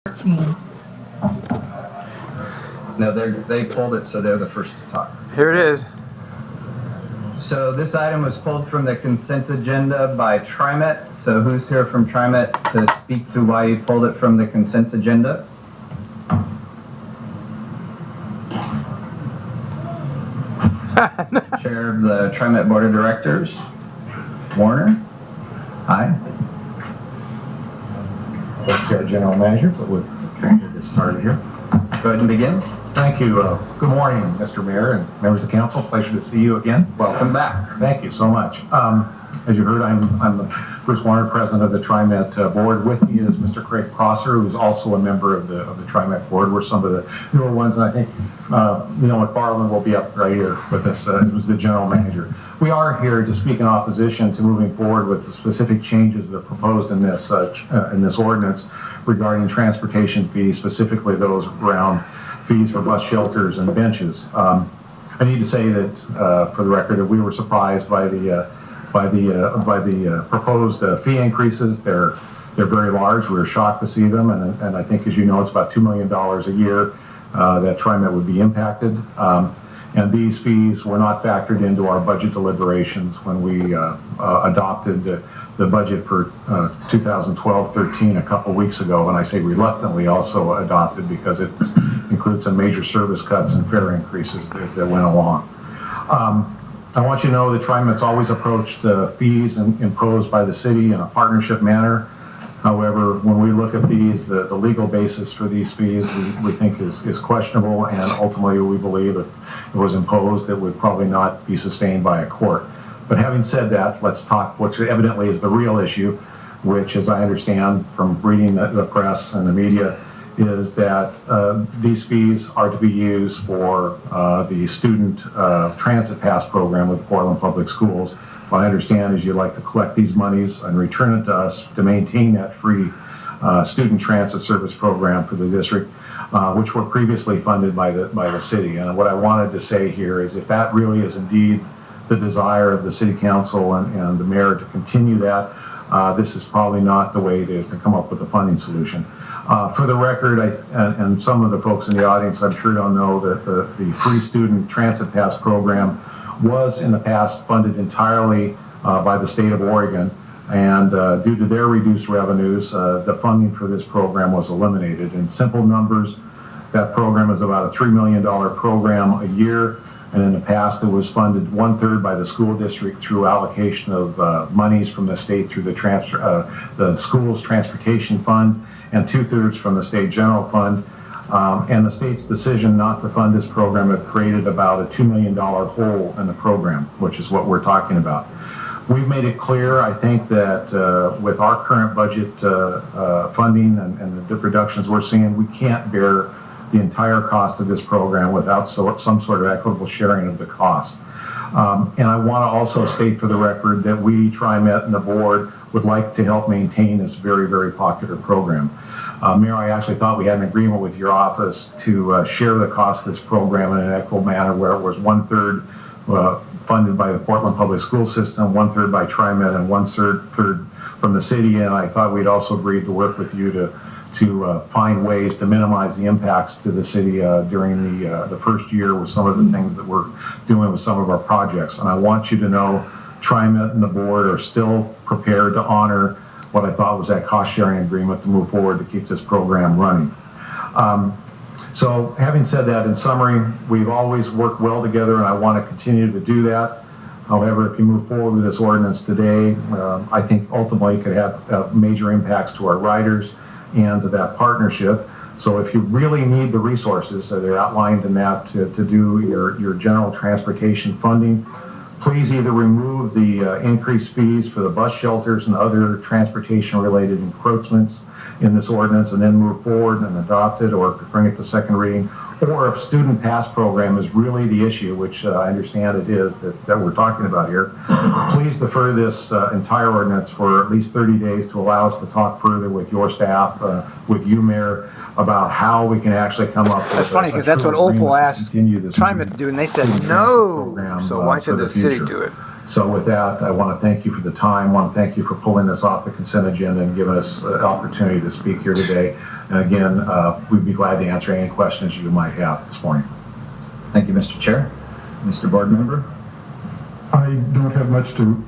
13. No, they pulled it, so they're the first to talk. Here it is. So this item was pulled from the consent agenda by TriMet. So who's here from TriMet to speak to why you pulled it from the consent agenda? Chair of the TriMet Board of Directors, Warner. Hi. That's the general manager, but we'll get this started here. Go ahead and begin. Thank you. Good morning, Mr. Mayor and members of the council. Pleasure to see you again. Welcome back. Thank you so much. As you heard, I'm Bruce Warner, president of the TriMet board. With me is Mr. Craig Prosser, who's also a member of the TriMet board. We're some of the newer ones, and I think Neil McFarland will be up right here with us, who's the general manager. We are here to speak in opposition to moving forward with the specific changes that are proposed in this ordinance regarding transportation fees, specifically those around fees for bus shelters and benches. I need to say that, for the record, that we were surprised by the proposed fee increases. They're very large. We were shocked to see them, and I think, as you know, it's about $2 million a year that TriMet would be impacted. And these fees were not factored into our budget deliberations when we adopted the budget for 2012-13 a couple weeks ago, and I say reluctantly also adopted because it includes some major service cuts and fare increases that went along. I want you to know that TriMet's always approached fees imposed by the city in a partnership manner. However, when we look at these, the legal basis for these fees we think is questionable, and ultimately we believe if it was imposed, it would probably not be sustained by a court. But having said that, let's talk what evidently is the real issue, which, as I understand from reading the press and the media, is that these fees are to be used for the student transit pass program with the Portland Public Schools. What I understand is you'd like to collect these monies and return it to us to maintain that free student transit service program for the district, which were previously funded by the city. And what I wanted to say here is if that really is indeed the desire of the city council and the mayor to continue that, this is probably not the way to come up with a funding solution. For the record, and some of the folks in the audience I'm sure don't know that the free student transit pass program was in the past funded entirely by the state of Oregon, and due to their reduced revenues, the funding for this program was eliminated. In simple numbers, that program is about a $3 million program a year, and in the past it was funded 1/3 by the school district through allocation of monies from the state through the school's transportation fund, and 2/3 from the state general fund. And the state's decision not to fund this program have created about a $2 million hole in the program, which is what we're talking about. We've made it clear, I think, that with our current budget funding and the reductions we're seeing, we can't bear the entire cost of this program without some sort of equitable sharing of the cost. And I want to also state for the record that we, TriMet and the board, would like to help maintain this very, very popular program. Mayor, I actually thought we had an agreement with your office to share the cost of this program in an equitable manner, where it was 1/3 funded by the Portland Public School System, 1/3 by TriMet, and 1/3 from the city. And I thought we'd also agreed to work with you to find ways to minimize the impacts to the city during the first year with some of the things that we're doing with some of our projects. And I want you to know TriMet and the board are still prepared to honor what I thought was that cost-sharing agreement to move forward to keep this program running. So having said that, in summary, we've always worked well together, and I want to continue to do that. However, if you move forward with this ordinance today, I think ultimately it could have major impacts to our riders and to that partnership. So if you really need the resources that are outlined in that to do your general transportation funding, please either remove the increased fees for the bus shelters and other transportation-related encroachments in this ordinance and then move forward and adopt it or bring it to second reading. Or if student pass program is really the issue, which I understand it is that we're talking about here, please defer this entire ordinance for at least 30 days to allow us to talk further with your staff, with you, Mayor, about how we can actually come up with. That's funny because that's what Opal asked TriMet to do, and they said no. So why should the city do it? So with that, I want to thank you for the time. I want to thank you for pulling this off the consent agenda and giving us an opportunity to speak here today. And again, we'd be glad to answer any questions you might have this morning. Thank you, Mr. Chair. Mr. Board Member? I don't have much to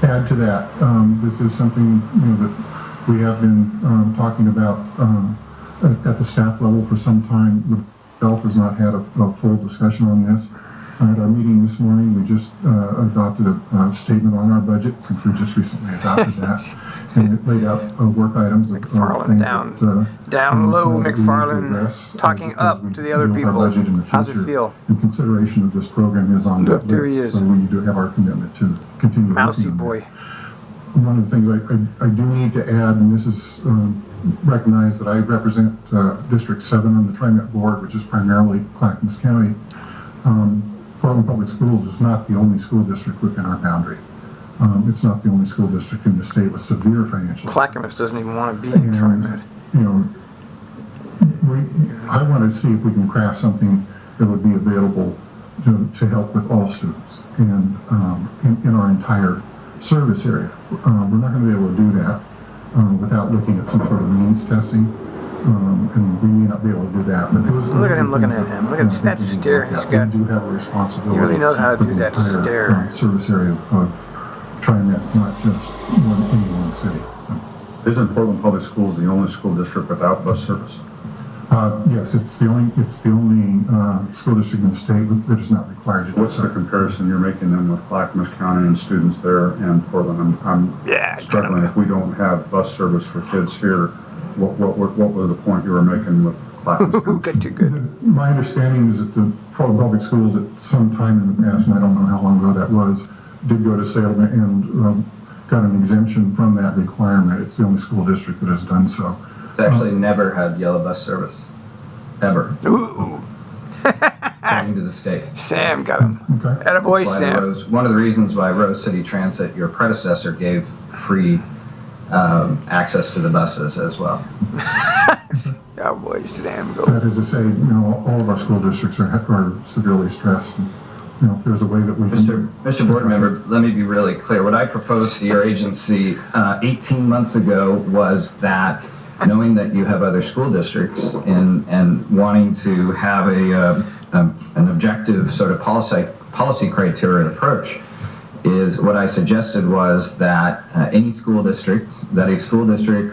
add to that. This is something that we have been talking about at the staff level for some time. The BELF has not had a full discussion on this. At our meeting this morning, we just adopted a statement on our budget, since we just recently adopted that, and it laid out work items of McFarland down low, McFarland talking up to the other people. How's it feel? And consideration of this program is on that There he list, is. so we do have our commitment to continue Mousy working on boy. that. One of the things I do need to add, and this is recognized that I represent District 7 on the TriMet board, which is primarily Clackamas County. Portland Public Schools is not the only school district within our boundary. It's not the only school district in the state with severe financial. Clackamas doesn't even want to be in TriMet. You know, I want to see if we can craft something that would be available to help with all students and in our entire service area. We're not going to be able to do that without looking at some sort of means testing. And we may not be able to do that. But Look at him looking at him. Look at that stare he's got. We do have a responsibility. He really knows how to for do the that entire, stare. Service area of TriMet, not just any one city. So, Isn't Portland Public Schools the only school district without bus service? yes, it's the only school district in the state that is not required to do What's the so. comparison you're making then with Clackamas County and students there and Portland? I'm Yeah, struggling. If we don't have bus service for kids here, what was the point you were making with Clackamas Who County? got too good? My understanding is that the Portland Public Schools at some time in the past, and I don't know how long ago that was, did go to Salem and got an exemption from that requirement. It's the only school district that has done so. It's actually never had yellow bus service. Ever. Ooh. According to the state. Sam got him. Okay. Attaboy, Why Sam. one of the reasons why Rose City Transit, your predecessor, gave free access to the buses as well. Cowboy Sam, go. That is to say, all of our school districts are severely stressed. And, if there's a way that we can. Mr. Board Member, let me be really clear. What I proposed to your agency 18 months ago was that, knowing that you have other school districts and wanting to have an objective sort of policy criteria approach, is what I suggested was that a school district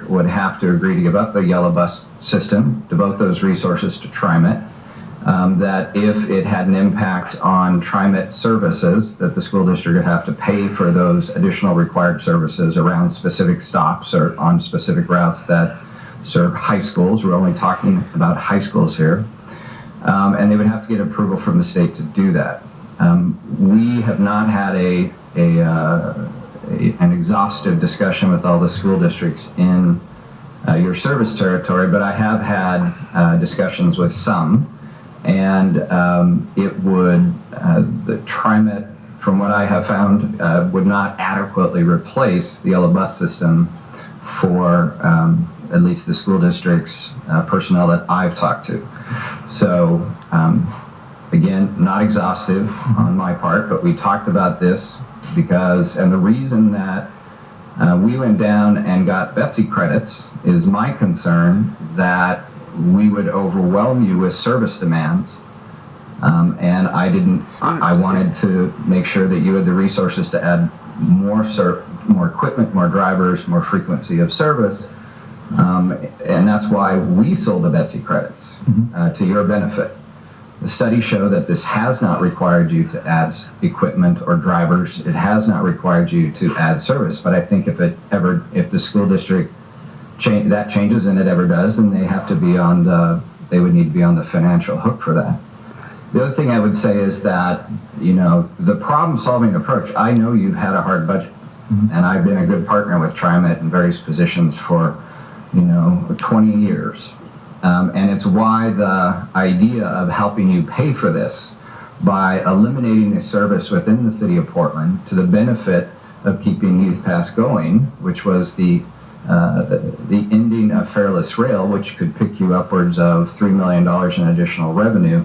would have to agree to give up the yellow bus system, devote those resources to TriMet, that if it had an impact on TriMet services, that the school district would have to pay for those additional required services around specific stops or on specific routes that serve high schools. We're only talking about high schools here. And they would have to get approval from the state to do that. We have not had an exhaustive discussion with all the school districts in your service territory, but I have had discussions with some, and it would, the TriMet, from what I have found, would not adequately replace the yellow bus system for at least the school district's personnel that I've talked to. So, again, not exhaustive on my part, but we talked about this because, and the reason that we went down and got Betsy credits is my concern that we would overwhelm you with service demands. And I wanted to make sure that you had the resources to add more equipment, more drivers, more frequency of service. And that's why we sold the Betsy credits to your benefit. The studies show that this has not required you to add equipment or drivers. It has not required you to add service. But I think if the school district that changes and it ever does, then they have to be they would need to be on the financial hook for that. The other thing I would say is that, the problem-solving approach, I know you've had a hard budget, and I've been a good partner with TriMet in various positions for 20 years. And it's why the idea of helping you pay for this by eliminating the service within the city of Portland to the benefit of keeping Youth Pass going, which was the ending of Fairless Rail, which could pick you upwards of $3 million in additional revenue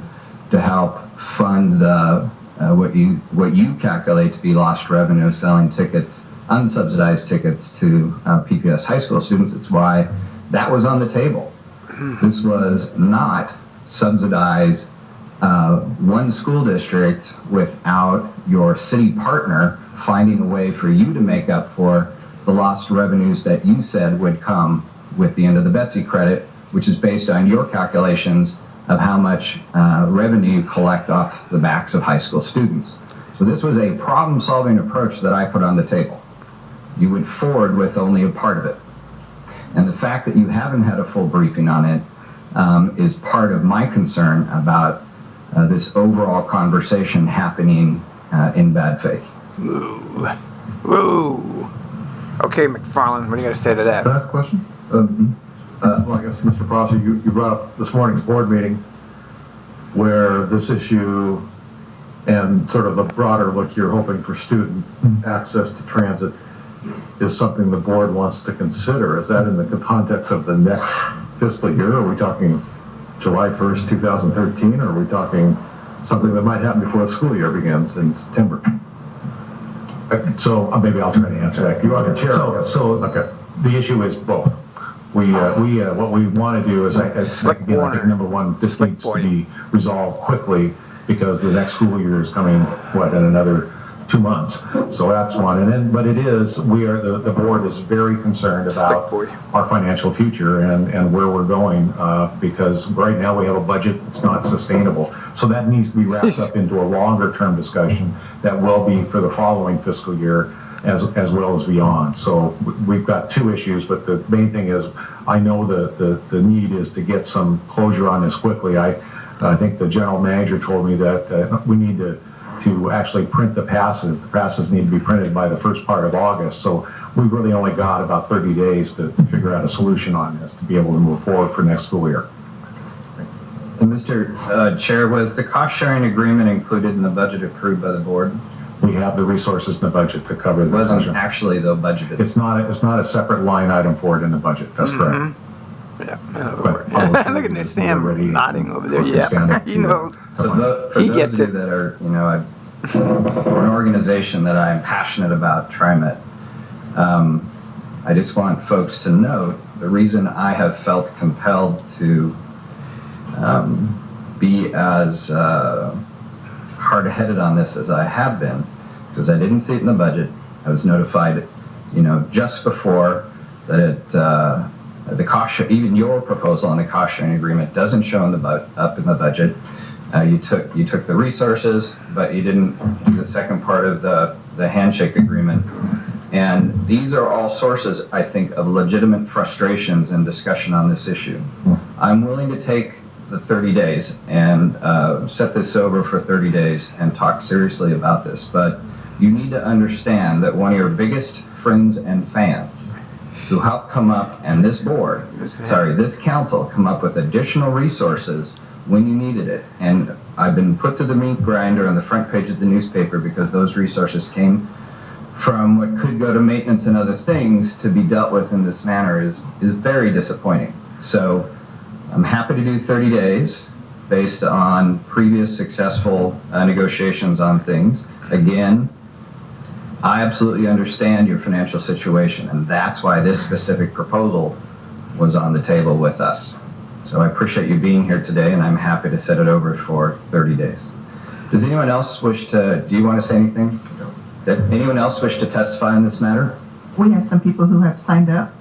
to help fund the what you calculate to be lost revenue selling tickets, unsubsidized tickets to PPS high school students. It's why that was on the table. This was not subsidize one school district without your city partner finding a way for you to make up for the lost revenues that you said would come with the end of the Betsy credit, which is based on your calculations of how much revenue you collect off the backs of high school students. So this was a problem-solving approach that I put on the table. You went forward with only a part of it. And the fact that you haven't had a full briefing on it is part of my concern about this overall conversation happening in bad faith. Ooh. Ooh. Okay, McFarland, what do you got to say to that? Can I ask a question? Well, I guess, Mr. Prosser, you brought up this morning's board meeting where this issue and sort of the broader look you're hoping for student access to transit is something the board wants to consider. Is that in the context of the next fiscal year? Are we talking July 1st, 2013, or are we talking something that might happen before the school year begins in September? So maybe I'll try to answer that. You are the chair. So okay. The issue is both. What we want to do is, I think number one, this needs to be resolved quickly because the next school year is coming, in another 2 months. So that's one. And then, but it is, the board is very concerned about our financial future and where we're going because right now we have a budget that's not sustainable. So that needs to be wrapped up into a longer term discussion that will be for the following fiscal year as well as beyond. So we've got two issues, but the main thing is I know the need is to get some closure on this quickly. I think the general manager told me that we need to actually print the passes. The passes need to be printed by the first part of August. So we've really only got about 30 days to figure out a solution on this to be able to move forward for next school year. And Mr. Chair, was the cost sharing agreement included in the budget approved by the board? We have the resources in the budget to cover the wasn't actually though budgeted. It's not a separate line item for it in the budget. That's correct. Yeah, look at this Sam nodding over there. Yeah, he knows. For those of you that are, we're an organization that I'm passionate about, TriMet. I just want folks to note the reason I have felt compelled to be as hard-headed on this as I have been, because I didn't see it in the budget. I was notified, just before that the cost, even your proposal on the cost sharing agreement doesn't show up in the budget. You took the resources, but you didn't do the second part of the handshake agreement. And these are all sources, I think, of legitimate frustrations and discussion on this issue. I'm willing to take the 30 days and set this over for 30 days and talk seriously about this. But you need to understand that one of your biggest friends and fans who helped come up, and this council come up with additional resources when you needed it. And I've been put to the meat grinder on the front page of the newspaper because those resources came from what could go to maintenance and other things to be dealt with in this manner is very disappointing. So I'm happy to do 30 days based on previous successful negotiations on things. Again, I absolutely understand your financial situation, and that's why this specific proposal was on the table with us. So I appreciate you being here today, and I'm happy to set it over for 30 days. Does anyone else do you want to say anything? Did anyone else wish to testify on this matter? We have some people who have signed up.